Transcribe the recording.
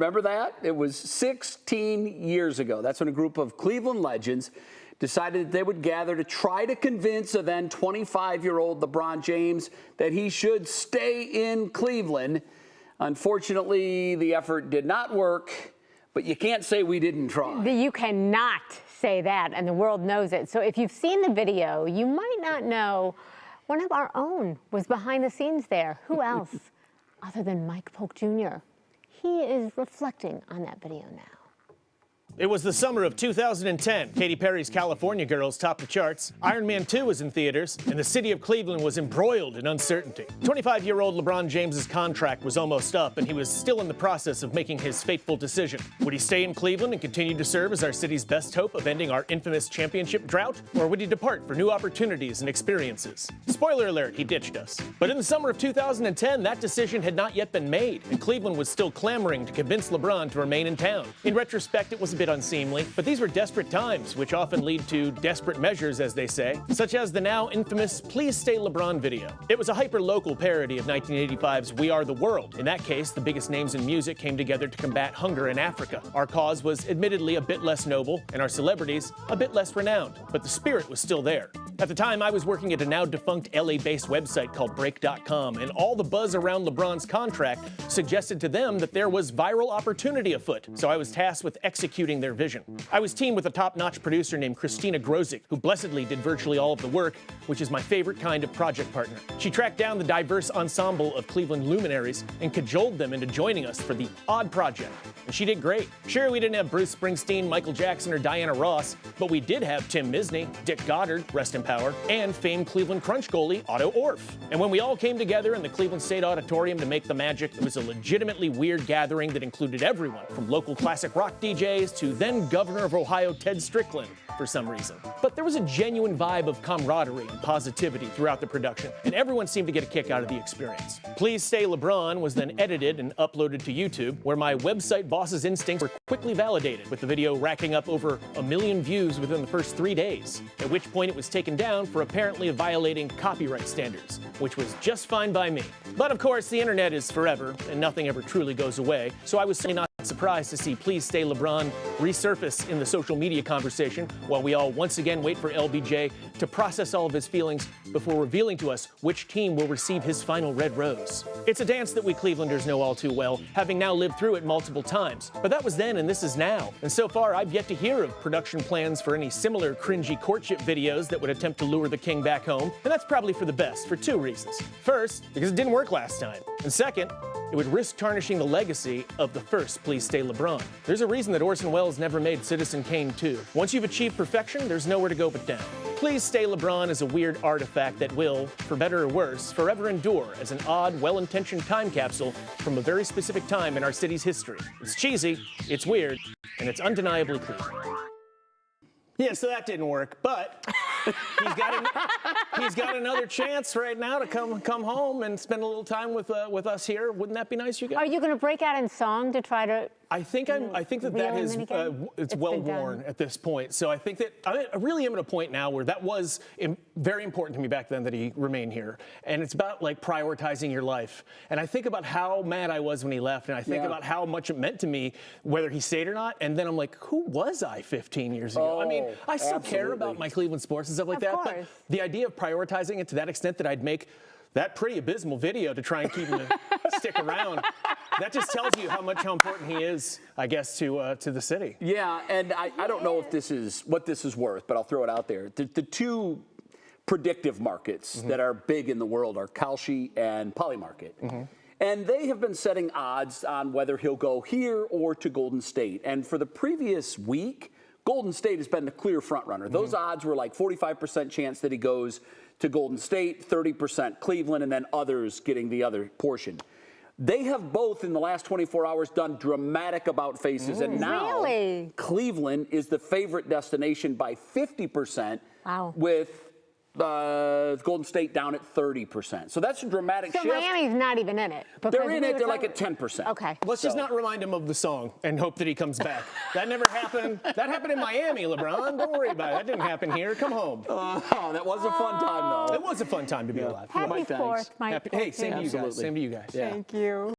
remember that? It was 16 years ago. That's when a group of Cleveland legends decided that they would gather to try to convince a then 25-year-old LeBron James that he should stay in Cleveland. Unfortunately, the effort did not work, but you can't say we didn't try. You cannot say that, and the world knows it. So if you've seen the video, you might not know one of our own was behind the scenes there. Who else other than Mike-Polk Jr.? He is reflecting on that video now. It was the summer of 2010. Katy Perry's California Girls topped the charts. Ironman 2 was in theaters, and the city of Cleveland was embroiled in uncertainty. 25-year-old LeBron James's contract was almost up, and he was still in the process of making his fateful decision. Would he stay in Cleveland and continue to serve as our city's best hope of ending our infamous championship drought? Or would he depart for new opportunities and experiences? Spoiler alert, he ditched us. But in the summer of 2010, that decision had not yet been made, and Cleveland was still clamoring to convince LeBron to remain in town. In retrospect, it was a bit unseemly, but these were desperate times, which often lead to desperate measures, as they say, such as the now infamous Please Stay LeBron video. It was a hyper-local parody of 1985's We Are the World. In that case, the biggest names in music came together to combat hunger in Africa. Our cause was admittedly a bit less noble, and our celebrities a bit less renowned, but the spirit was still there. At the time, I was working at a now-defunct LA-based website called Break.com, and all the buzz around LeBron's contract suggested to them that there was viral opportunity afoot, so I was tasked with executing their vision. I was teamed with a top-notch producer named Christina Grozik, who blessedly did virtually all of the work, which is my favorite kind of project partner. She tracked down the diverse ensemble of Cleveland luminaries and cajoled them into joining us for the odd project, and she did great. Sure, we didn't have Bruce Springsteen, Michael Jackson, or Diana Ross, but we did have Tim Misny, Dick Goddard, rest in power, and famed Cleveland Crunch goalie Otto Orff. And when we all came together in the Cleveland State Auditorium to make the magic, it was a legitimately weird gathering that included everyone, from local classic rock DJs to then Governor of Ohio Ted Strickland, for some reason. But there was a genuine vibe of camaraderie and positivity throughout the production, and everyone seemed to get a kick out of the experience. Please Stay LeBron was then edited and uploaded to YouTube, where my website boss's instincts were quickly validated, with the video racking up over 1 million views within the first 3 days, at which point it was taken down for apparently violating copyright standards, which was just fine by me. But of course, the internet is forever, and nothing ever truly goes away, so I was certainly not surprised to see Please Stay LeBron resurface in the social media conversation while we all once again wait for LBJ to process all of his feelings before revealing to us which team will receive his final red rose. It's a dance that we Clevelanders know all too well, having now lived through it multiple times. But that was then and this is now. And so far, I've yet to hear of production plans for any similar cringy courtship videos that would attempt to lure the king back home. And that's probably for the best, for 2 reasons. First, because it didn't work last time. And second, it would risk tarnishing the legacy of the first Please Stay LeBron. There's a reason that Orson Welles never made Citizen Kane 2. Once you've achieved perfection, there's nowhere to go but down. Please Stay LeBron is a weird artifact that will, for better or worse, forever endure as an odd, well-intentioned time capsule from a very specific time in our city's history. It's cheesy, it's weird, and it's undeniably Cleveland. Yeah, so that didn't work, but he's got another chance right now to come home and spend a little time with us here. Wouldn't that be nice, you guys? Are you going to break out in song to try to? I think that is it's well worn at this point. So I think that I really am at a point now where that was very important to me back then that he remain here, and it's about like prioritizing your life. And I think about how mad I was when he left, and I think about how much it meant to me whether he stayed or not. And then I'm like, who was I 15 years ago? I mean, I still care about my Cleveland sports and stuff like that, but the idea of prioritizing it to that extent that I'd make that pretty abysmal video to try and keep him to stick around, that just tells you how important he is, I guess, to the city. Yeah, and I don't know if this is what this is worth, but I'll throw it out there. The 2 predictive markets that are big in the world are Kalshi and Polymarket. And they have been setting odds on whether he'll go here or to Golden State. And for the previous week, Golden State has been the clear front runner. Those odds were like 45% chance that he goes to Golden State, 30% Cleveland, and then others getting the other portion. They have both in the last 24 hours done dramatic about faces, and now Cleveland is the favorite destination by 50%. Wow. With Golden State down at 30%. So that's a dramatic shift. So Miami's not even in it. They're in it. They're like at 10%. Okay. Let's just not remind him of the song and hope that he comes back. That never happened. That happened in Miami, LeBron. Don't worry about it. That didn't happen here. Come home. Oh, that was a fun time, though. It was a fun time to be alive. Happy 4th, Mike. Hey, same to you guys. Same to you guys. Thank you.